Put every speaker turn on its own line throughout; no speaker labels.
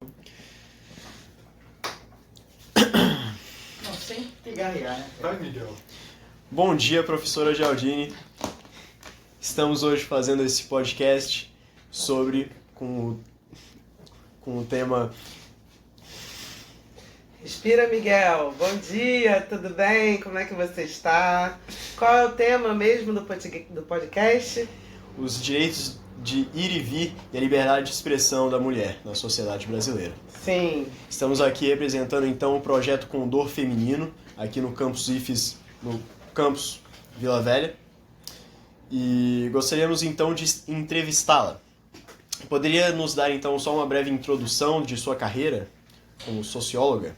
Não, sem pigarrear, né?
Vai, Miguel.
Bom dia, professora Gialdini. Estamos hoje fazendo esse podcast com o tema...
Respira, Miguel. Bom dia, tudo bem? Como é que você está? Qual é o tema mesmo do podcast?
Os direitos de ir e vir e a liberdade de expressão da mulher na sociedade brasileira.
Sim.
Estamos aqui representando então o projeto Condor Feminino, aqui no campus IFES, no campus Vila Velha. E gostaríamos então de entrevistá-la. Poderia nos dar então só uma breve introdução de sua carreira como socióloga?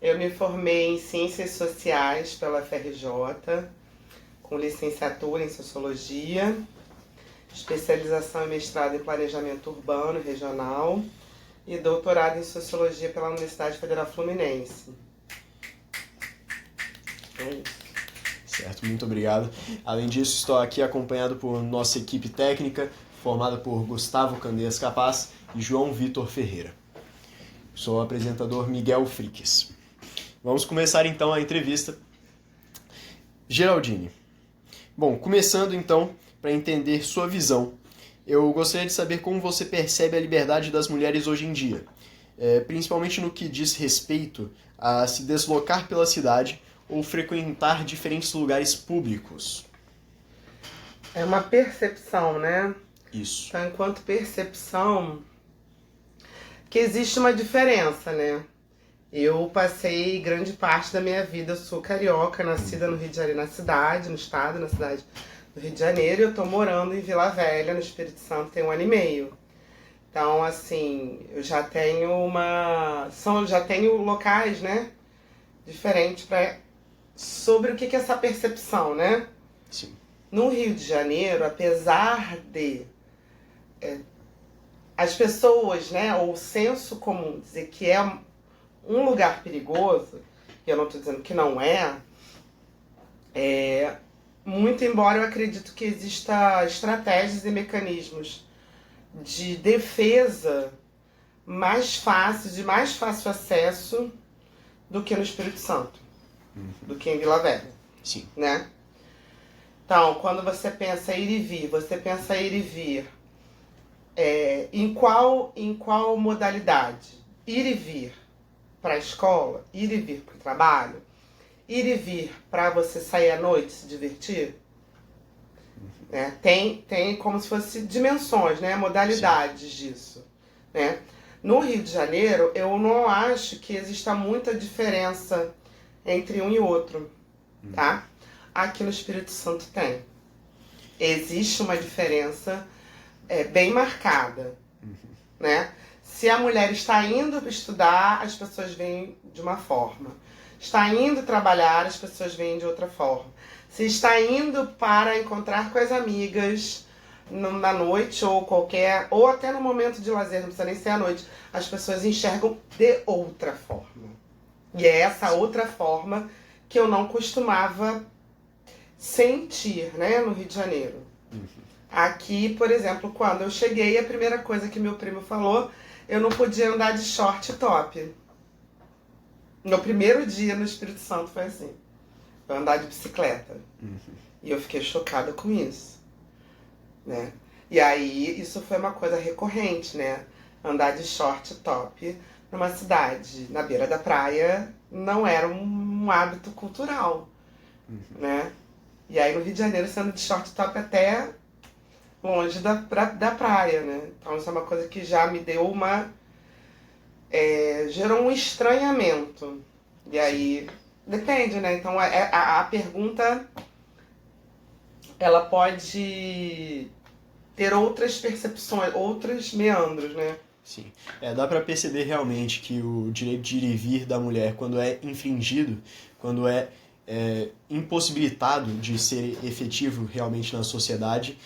Eu me formei em Ciências Sociais pela FRJ, com licenciatura em Sociologia, especialização e mestrado em Planejamento Urbano e Regional e doutorado em Sociologia pela Universidade Federal Fluminense.
Certo, muito obrigado. Além disso, estou aqui acompanhado por nossa equipe técnica, formada por Gustavo Candeias Capaz e João Vitor Ferreira. Sou o apresentador Miguel Friques. Vamos começar então a entrevista. Geraldine. Bom, começando então, para entender sua visão, eu gostaria de saber como você percebe a liberdade das mulheres hoje em dia, principalmente no que diz respeito a se deslocar pela cidade ou frequentar diferentes lugares públicos.
É uma percepção, né?
Isso.
Então, enquanto percepção, que existe uma diferença, né? Eu passei grande parte da minha vida, eu sou carioca, nascida no Rio de Janeiro, na cidade do Rio de Janeiro, e eu tô morando em Vila Velha, no Espírito Santo, tem 1 ano e meio. Então, assim, eu já tenho já tenho locais, né, diferentes sobre o que é essa percepção, né?
Sim.
No Rio de Janeiro, apesar de as pessoas, né, ou o senso comum dizer que é um lugar perigoso, e eu não estou dizendo que não muito embora eu acredito que exista estratégias e mecanismos de defesa mais fáceis, de mais fácil acesso do que no Espírito Santo, do que em Vila Velha.
Sim.
Né? Então, quando você pensa ir e vir, você pensa ir e vir em qual modalidade? Ir e vir para a escola, ir e vir para o trabalho, ir e vir para você sair à noite, se divertir. Né? Tem como se fosse dimensões, né? Modalidades disso. Né? No Rio de Janeiro, eu não acho que exista muita diferença entre um e outro. Tá? Aqui no Espírito Santo tem. Existe uma diferença bem marcada. Né? Se a mulher está indo estudar, as pessoas veem de uma forma. Está indo trabalhar, as pessoas veem de outra forma. Se está indo para encontrar com as amigas na noite ou até no momento de lazer, não precisa nem ser à noite, as pessoas enxergam de outra forma. E é essa outra forma que eu não costumava sentir, né, no Rio de Janeiro. Aqui, por exemplo, quando eu cheguei, a primeira coisa que meu primo falou, eu não podia andar de short e top. No primeiro dia no Espírito Santo foi assim. Eu andar de bicicleta. E eu fiquei chocada com isso. Né? E aí, isso foi uma coisa recorrente, né? Andar de short e top numa cidade, na beira da praia, não era um hábito cultural. Né? E aí, no Rio de Janeiro, você anda de short e top até longe da praia, né? Então isso é uma coisa que já me deu gerou um estranhamento. E aí, depende, né? Então a pergunta, ela pode ter outras percepções, outros meandros, né?
Sim. Dá para perceber realmente que o direito de ir e vir da mulher, quando é infringido, quando é impossibilitado de ser efetivo realmente na sociedade,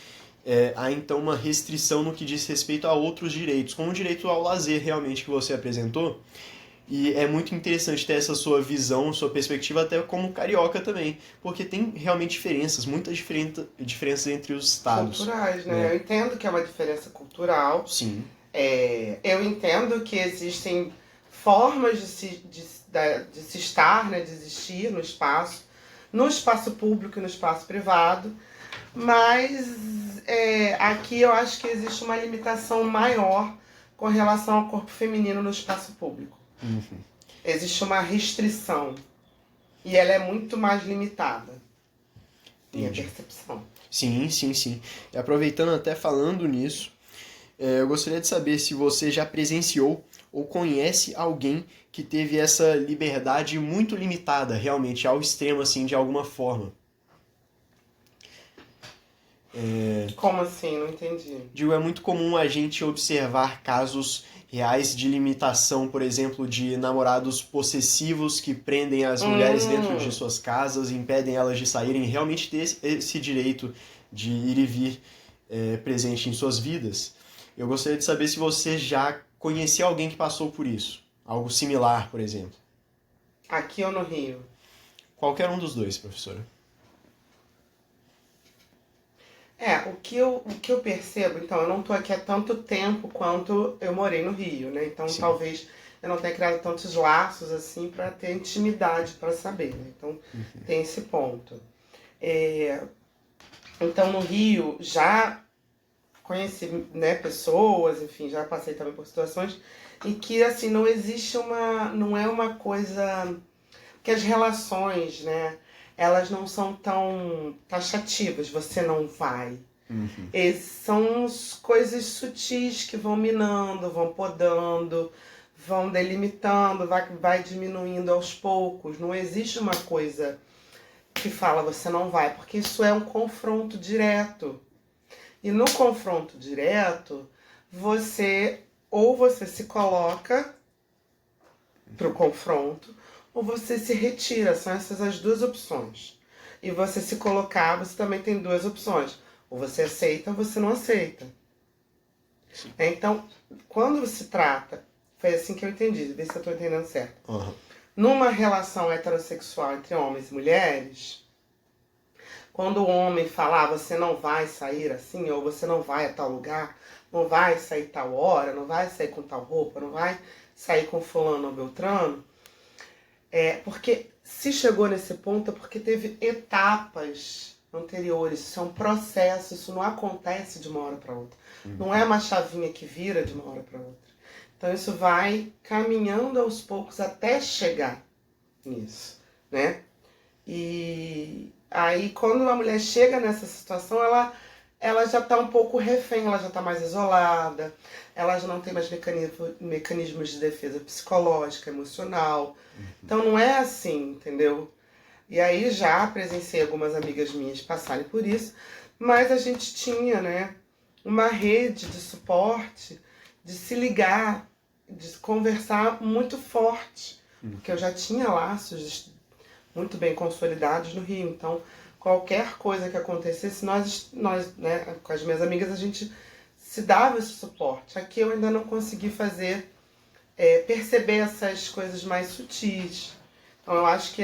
há então uma restrição no que diz respeito a outros direitos, como o direito ao lazer realmente que você apresentou. E é muito interessante ter essa sua visão, sua perspectiva, até como carioca também, porque tem realmente diferenças, muitas diferenças entre os estados.
Culturais, né? Eu entendo que é uma diferença cultural.
Sim.
Eu entendo que existem formas de se estar, né, de existir no espaço público e no espaço privado, mas aqui eu acho que existe uma limitação maior com relação ao corpo feminino no espaço público.
Uhum.
Existe uma restrição e ela é muito mais limitada, minha percepção.
Sim, sim, sim. E aproveitando até falando nisso, eu gostaria de saber se você já presenciou ou conhece alguém que teve essa liberdade muito limitada, realmente, ao extremo, assim, de alguma forma.
Como assim? Não entendi.
Digo, é muito comum a gente observar casos reais de limitação, por exemplo, de namorados possessivos que prendem as mulheres dentro de suas casas, impedem elas de saírem, realmente ter esse direito de ir e vir presente em suas vidas. Eu gostaria de saber se você já conhecia alguém que passou por isso. Algo similar, por exemplo.
Aqui ou no Rio?
Qualquer um dos dois, professora.
O que eu percebo, então, eu não estou aqui há tanto tempo quanto eu morei no Rio, né? Então,
Sim.
talvez eu não tenha criado tantos laços, assim, para ter intimidade para saber, né? Então, tem esse ponto. Então, no Rio, já conheci, né, pessoas, enfim, já passei também por situações em que, assim, não é uma coisa... que as relações, né, elas não são tão taxativas, você não vai. São coisas sutis que vão minando, vão podando, vão delimitando, vai diminuindo aos poucos. Não existe uma coisa que fala você não vai, porque isso é um confronto direto. E no confronto direto, você se coloca pro confronto, ou você se retira. São essas as duas opções. E você se colocar, você também tem duas opções. Ou você aceita ou você não aceita.
Sim.
Então, quando se trata, foi assim que eu entendi, vê se eu estou entendendo certo.
Uhum.
Numa relação heterossexual entre homens e mulheres, quando o homem fala, você não vai sair assim, ou você não vai a tal lugar, não vai sair tal hora, não vai sair com tal roupa, não vai sair com fulano ou beltrano, porque se chegou nesse ponto é porque teve etapas anteriores, isso é um processo, isso não acontece de uma hora para outra. Não é uma chavinha que vira de uma hora para outra. Então isso vai caminhando aos poucos até chegar nisso, né? E aí quando a mulher chega nessa situação, ela já está um pouco refém, ela já está mais isolada, ela já não tem mais mecanismos de defesa psicológica, emocional. Então não é assim, entendeu? E aí já presenciei algumas amigas minhas passarem por isso, mas a gente tinha, né, uma rede de suporte, de se ligar, de conversar muito forte, porque eu já tinha laços muito bem consolidados no Rio, então qualquer coisa que acontecesse, nós né, com as minhas amigas, a gente se dava esse suporte. Aqui eu ainda não consegui fazer, perceber essas coisas mais sutis. Então eu acho que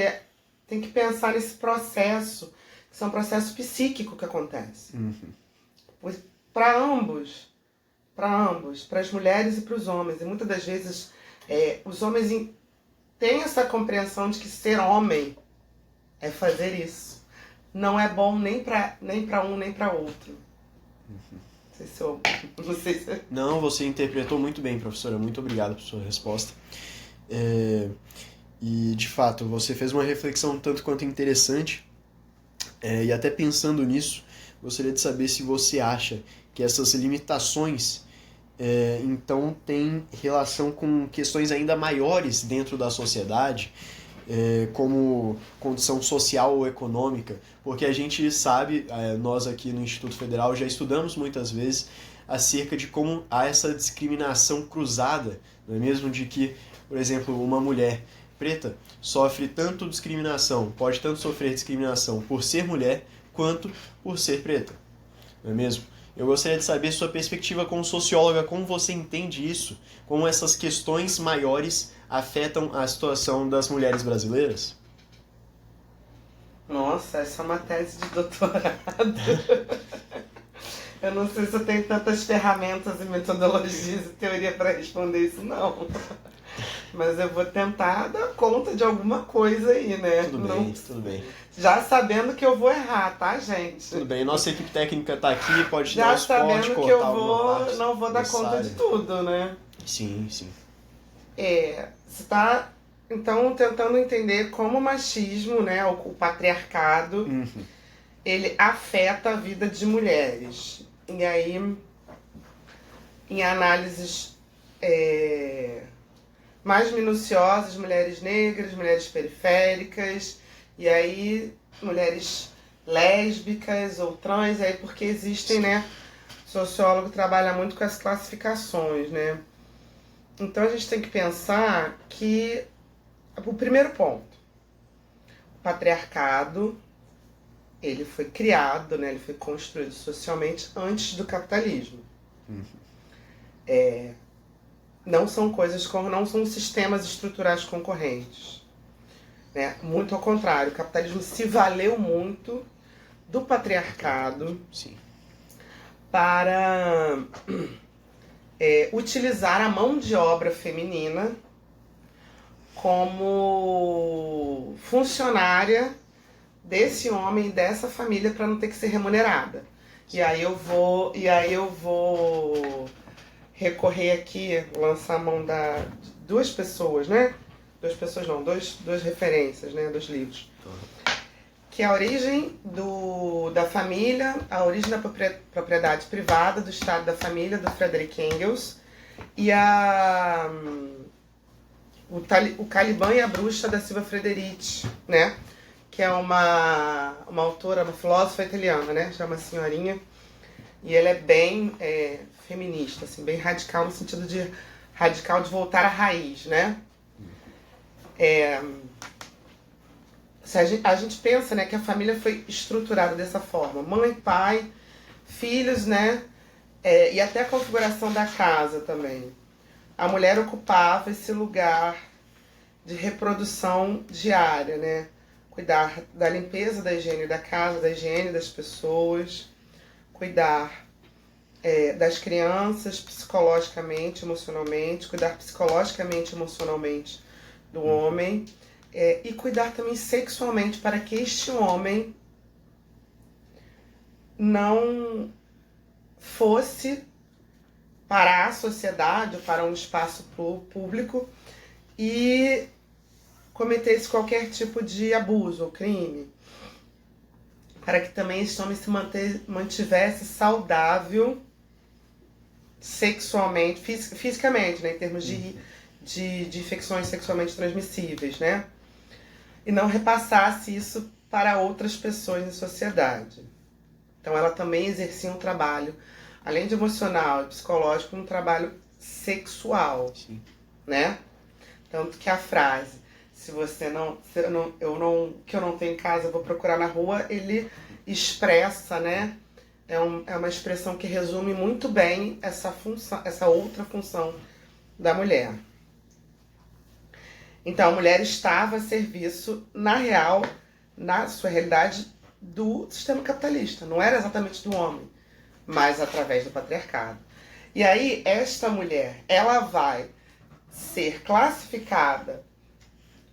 tem que pensar nesse processo, que é um processo psíquico que acontece. Para ambos, para as mulheres e para os homens. E muitas das vezes os homens têm essa compreensão de que ser homem é fazer isso. Não é bom nem para um nem para outro. Não sei se...
Não, você interpretou muito bem, professora. Muito obrigado por sua resposta. E, de fato, você fez uma reflexão tanto quanto interessante. E até pensando nisso, gostaria de saber se você acha que essas limitações, então, têm relação com questões ainda maiores dentro da sociedade, como condição social ou econômica, porque a gente sabe, nós aqui no Instituto Federal já estudamos muitas vezes acerca de como há essa discriminação cruzada, não é mesmo? De que, por exemplo, uma mulher preta sofre tanto discriminação, pode tanto sofrer discriminação por ser mulher, quanto por ser preta, não é mesmo? Eu gostaria de saber sua perspectiva como socióloga, como você entende isso, como essas questões maiores afetam a situação das mulheres brasileiras?
Nossa, essa é uma tese de doutorado. Eu não sei se eu tenho tantas ferramentas e metodologias e teoria para responder isso, não. Mas eu vou tentar dar conta de alguma coisa aí, né?
Tudo
Não-
bem, tudo bem.
Já sabendo que eu vou errar, tá, gente?
Tudo bem. Nossa equipe técnica tá aqui, pode te dar
Já
um suporte,
sabendo
cortar
que eu
alguma parte
não vou dar conta de
necessária.
tudo, né?
Sim, sim.
Você tá, então, tentando entender como o machismo, né, o patriarcado,
Uhum.
ele afeta a vida de mulheres. E aí, em análises mais minuciosas, mulheres negras, mulheres periféricas, e aí mulheres lésbicas ou trans, aí porque existem, né? O sociólogo trabalha muito com as classificações, né? Então a gente tem que pensar que o primeiro ponto, o patriarcado, ele foi criado, né? Ele foi construído socialmente antes do capitalismo. Não são não são sistemas estruturais concorrentes, né? Muito ao contrário, o capitalismo se valeu muito do patriarcado
Sim.
para utilizar a mão de obra feminina como funcionária desse homem e dessa família para não ter que ser remunerada. E aí eu vou recorrer aqui, lançar a mão de duas pessoas, né? Duas pessoas não, duas referências, né? Dos livros. Que é a origem da família, a origem da propriedade privada, do Estado da Família, do Frederick Engels, e o Caliban e a Bruxa, da Silva Frederici, né? Que é uma autora, uma filósofa italiana, né? Chama Senhorinha. E ela é bem feminista, assim, bem radical, no sentido de radical de voltar à raiz, né? Se a gente pensa, né, que a família foi estruturada dessa forma, mãe, pai, filhos, né, e até a configuração da casa também. A mulher ocupava esse lugar de reprodução diária, né, cuidar da limpeza, da higiene da casa, da higiene das pessoas, cuidar das crianças psicologicamente, emocionalmente, cuidar psicologicamente, emocionalmente do homem. E cuidar também sexualmente para que este homem não fosse para a sociedade ou para um espaço público e cometesse qualquer tipo de abuso ou crime. Para que também este homem se mantivesse saudável sexualmente, fisicamente, né, em termos de infecções sexualmente transmissíveis, né? E não repassasse isso para outras pessoas em sociedade. Então ela também exercia um trabalho, além de emocional e psicológico, um trabalho sexual.
Sim.
Né? Tanto que a frase, se eu não tenho em casa, eu vou procurar na rua, ele expressa, né? É uma expressão que resume muito bem essa função, essa outra função da mulher. Então, a mulher estava a serviço, na sua realidade, do sistema capitalista. Não era exatamente do homem, mas através do patriarcado. E aí, esta mulher, ela vai ser classificada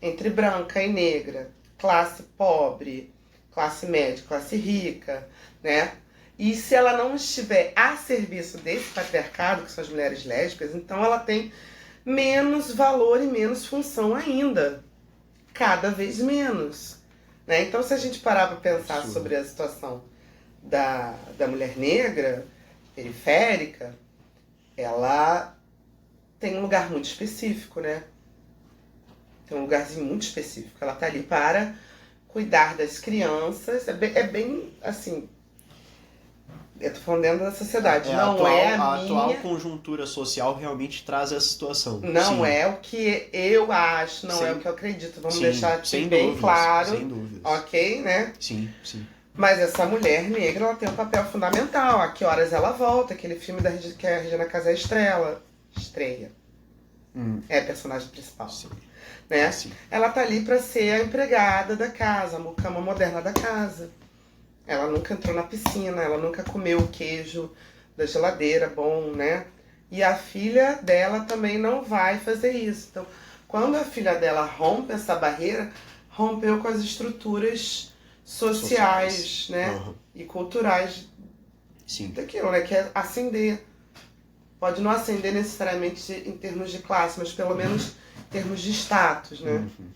entre branca e negra, classe pobre, classe média, classe rica, né? E se ela não estiver a serviço desse patriarcado, que são as mulheres lésbicas, então ela tem menos valor e menos função ainda. Cada vez menos. Né? Então, se a gente parar para pensar sobre a situação da mulher negra, periférica, ela tem um lugar muito específico, né? Tem um lugarzinho muito específico. Ela tá ali para cuidar das crianças. É bem assim... Eu tô falando dentro da sociedade.
A
minha...
atual conjuntura social realmente traz essa situação.
Não
Sim.
é o que eu acho, não
Sim.
é o que eu acredito. Vamos
Sim,
deixar aqui
sem
bem
dúvidas,
claro.
Sem dúvidas.
Ok, né?
Sim, sim.
Mas essa mulher negra, ela tem um papel fundamental. A que horas ela volta, aquele filme que a Regina Casé estreia. É a personagem principal.
Sim.
Né?
Sim.
Ela tá ali para ser a empregada da casa, a mucama moderna da casa. Ela nunca entrou na piscina, ela nunca comeu o queijo da geladeira, bom, né? E a filha dela também não vai fazer isso. Então, quando a filha dela rompe essa barreira, rompeu com as estruturas sociais, né?
Uhum.
E culturais
Sim.
daquilo, né? Que é ascender. Pode não ascender necessariamente em termos de classe, mas pelo menos em termos de status, né?
Uhum.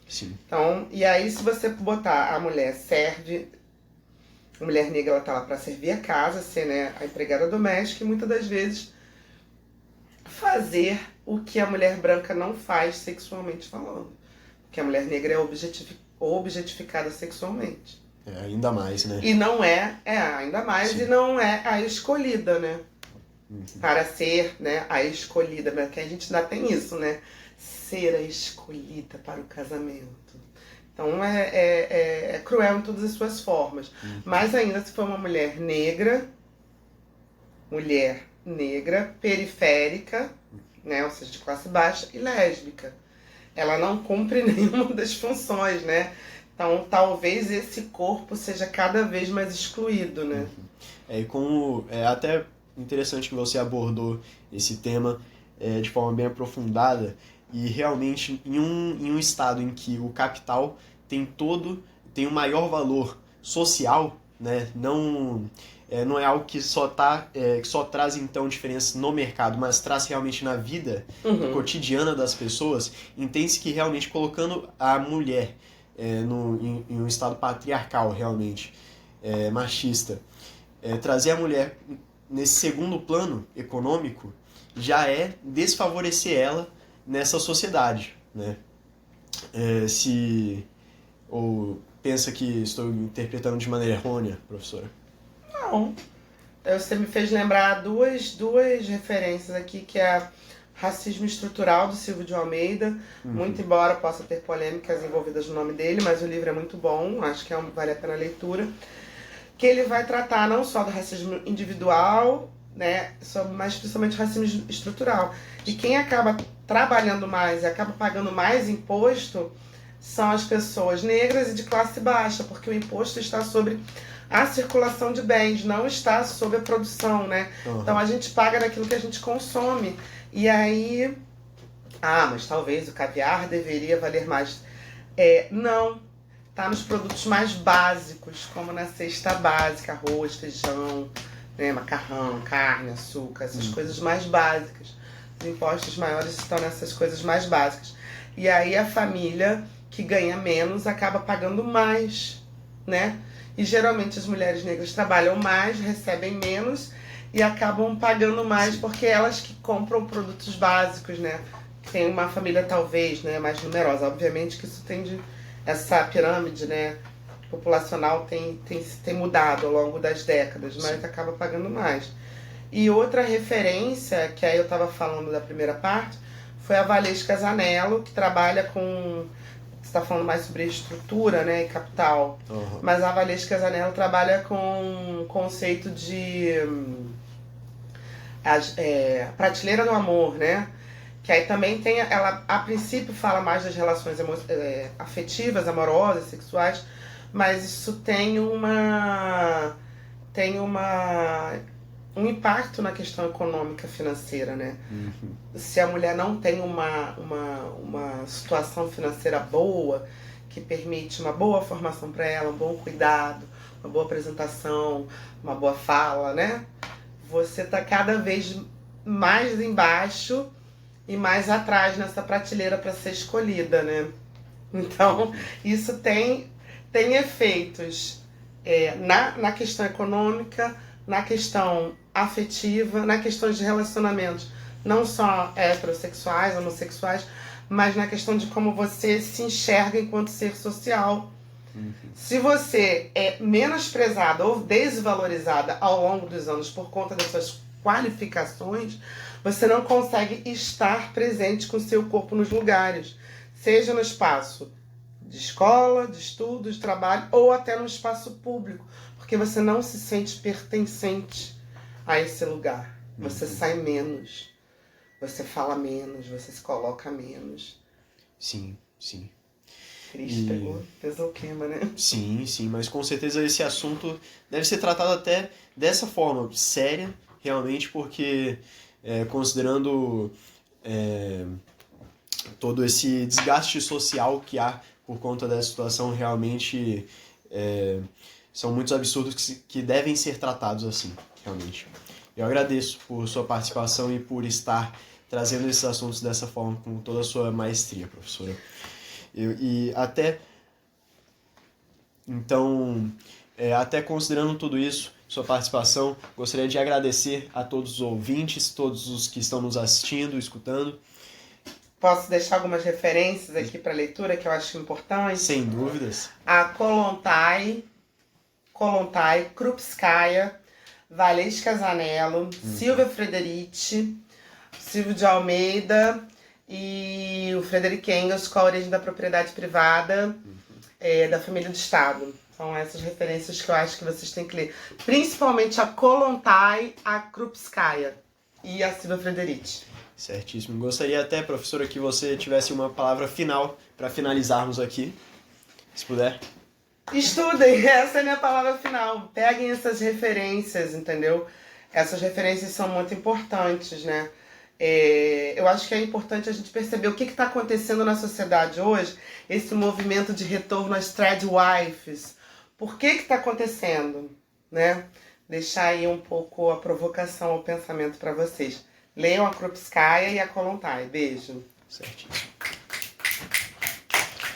Sim.
Então, e aí se você botar a mulher serve, a mulher negra ela tá lá para servir a casa, ser, né, a empregada doméstica e muitas das vezes fazer o que a mulher branca não faz sexualmente falando. Porque a mulher negra é objetificada sexualmente.
É, ainda mais, né?
E não ainda mais,
Sim.
e não é a escolhida, né?
Uhum.
Para ser, né, a escolhida, porque a gente ainda tem isso, né? Ser a escolhida para o casamento. Então é cruel em todas as suas formas. Mais ainda se for uma mulher negra, periférica, né, ou seja, de classe baixa e lésbica. Ela não cumpre nenhuma das funções, né? Então talvez esse corpo seja cada vez mais excluído, né?
E como é até interessante que você abordou esse tema de forma bem aprofundada e realmente em um estado em que o capital tem um maior valor social, né? Não é algo que só traz então diferença no mercado, mas traz realmente na vida cotidiana das pessoas. Entende-se que realmente colocando a mulher em um estado patriarcal realmente machista, trazer a mulher nesse segundo plano econômico já é desfavorecer ela nessa sociedade, né? Ou pensa que estou interpretando de maneira errônea, professora?
Não. Você me fez lembrar duas referências aqui, que é Racismo Estrutural, do Silvio de Almeida. Muito embora possa ter polêmicas envolvidas no nome dele, mas o livro é muito bom, acho que vale a pena a leitura. Que ele vai tratar não só do racismo individual, né, mas principalmente racismo estrutural. E quem acaba trabalhando mais e acaba pagando mais imposto são as pessoas negras e de classe baixa, porque o imposto está sobre a circulação de bens, não está sobre a produção, né? Então a gente paga naquilo que a gente consome. E aí, mas talvez o caviar deveria valer mais. Não. Tá nos produtos mais básicos, como na cesta básica, arroz, feijão, né, macarrão, carne, açúcar, essas coisas mais básicas. Os impostos maiores estão nessas coisas mais básicas. E aí a família que ganha menos acaba pagando mais, né? E geralmente as mulheres negras trabalham mais, recebem menos e acabam pagando mais porque elas que compram produtos básicos, né? Tem uma família talvez, né, mais numerosa. Obviamente que isso essa pirâmide, né, populacional tem mudado ao longo das décadas, mas acaba pagando mais. E outra referência, que aí eu estava falando da primeira parte, foi a Valesca Zanello, que trabalha com... Você está falando mais sobre estrutura, né, e capital. Mas a Valesca Zanello trabalha com o conceito de prateleira do amor, né? Que aí também tem, ela a princípio fala mais das relações afetivas, amorosas, sexuais, mas isso tem um impacto na questão econômica financeira, né? Se a mulher não tem uma situação financeira boa, que permite uma boa formação para ela, um bom cuidado, uma boa apresentação, uma boa fala, né? Você tá cada vez mais embaixo e mais atrás nessa prateleira para ser escolhida, né? Então, isso tem efeitos na questão econômica, na questão afetiva, na questão de relacionamentos, não só heterossexuais, homossexuais, mas na questão de como você se enxerga enquanto ser social. Se você é menosprezada ou desvalorizada ao longo dos anos por conta das suas qualificações, você não consegue estar presente com o seu corpo nos lugares, seja no espaço de escola, de estudo, de trabalho ou até no espaço público, porque você não se sente pertencente a esse lugar. Você sai menos, você fala menos, você se coloca menos.
Sim, sim.
Cris pesou o clima, né?
Sim, sim, mas com certeza esse assunto deve ser tratado até dessa forma, séria, realmente, porque considerando todo esse desgaste social que há por conta dessa situação, realmente são muitos absurdos que devem ser tratados assim, realmente. Eu agradeço por sua participação e por estar trazendo esses assuntos dessa forma, com toda a sua maestria, professora. Até considerando tudo isso, sua participação, gostaria de agradecer a todos os ouvintes, todos os que estão nos assistindo, escutando.
Posso deixar algumas referências aqui para leitura que eu acho importante?
Sem dúvidas.
A Kollontai, Krupskaya, Valesca Zanello, Silvia Frederici, Silvio de Almeida e o Frederic Engels com a origem da propriedade privada da família do Estado. São essas referências que eu acho que vocês têm que ler. Principalmente a Kollontai, a Krupskaya e a Silvia Frederici.
Certíssimo. Gostaria até, professora, que você tivesse uma palavra final para finalizarmos aqui, se puder.
Estudem, essa é a minha palavra final. Peguem essas referências, entendeu? Essas referências são muito importantes, né? Eu acho que é importante a gente perceber o que está acontecendo na sociedade hoje, esse movimento de retorno às tradwives. Por que está acontecendo, né? Deixar aí um pouco a provocação ao pensamento para vocês. Leiam a Krupskaya e a Kollontai. Beijo.
Certíssimo.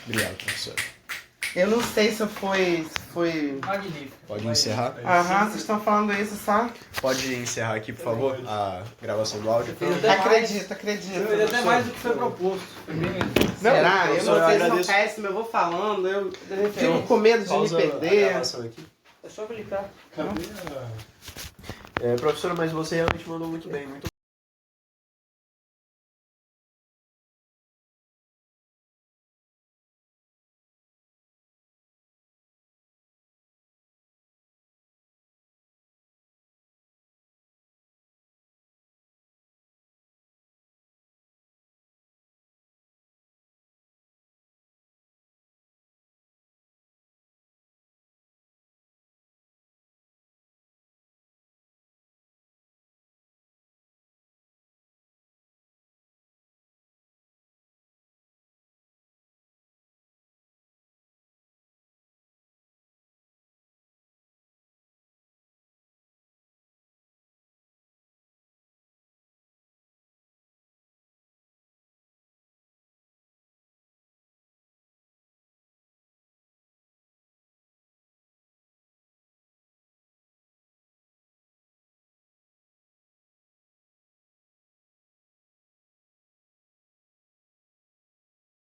Obrigado, professora.
Eu não sei se foi...
Magnífico.
Pode encerrar?
Vocês estão falando isso só?
Pode encerrar aqui, por favor, a gravação do áudio.
Acredito.
Eu até mais do que foi proposto.
Será?
professor, eu
Vocês
agradeço.
são péssimos, eu vou falando, eu fico com medo de me
Pausa a
perder.
gravação aqui.
É só clicar.
Professora, mas você realmente mandou muito bem, muito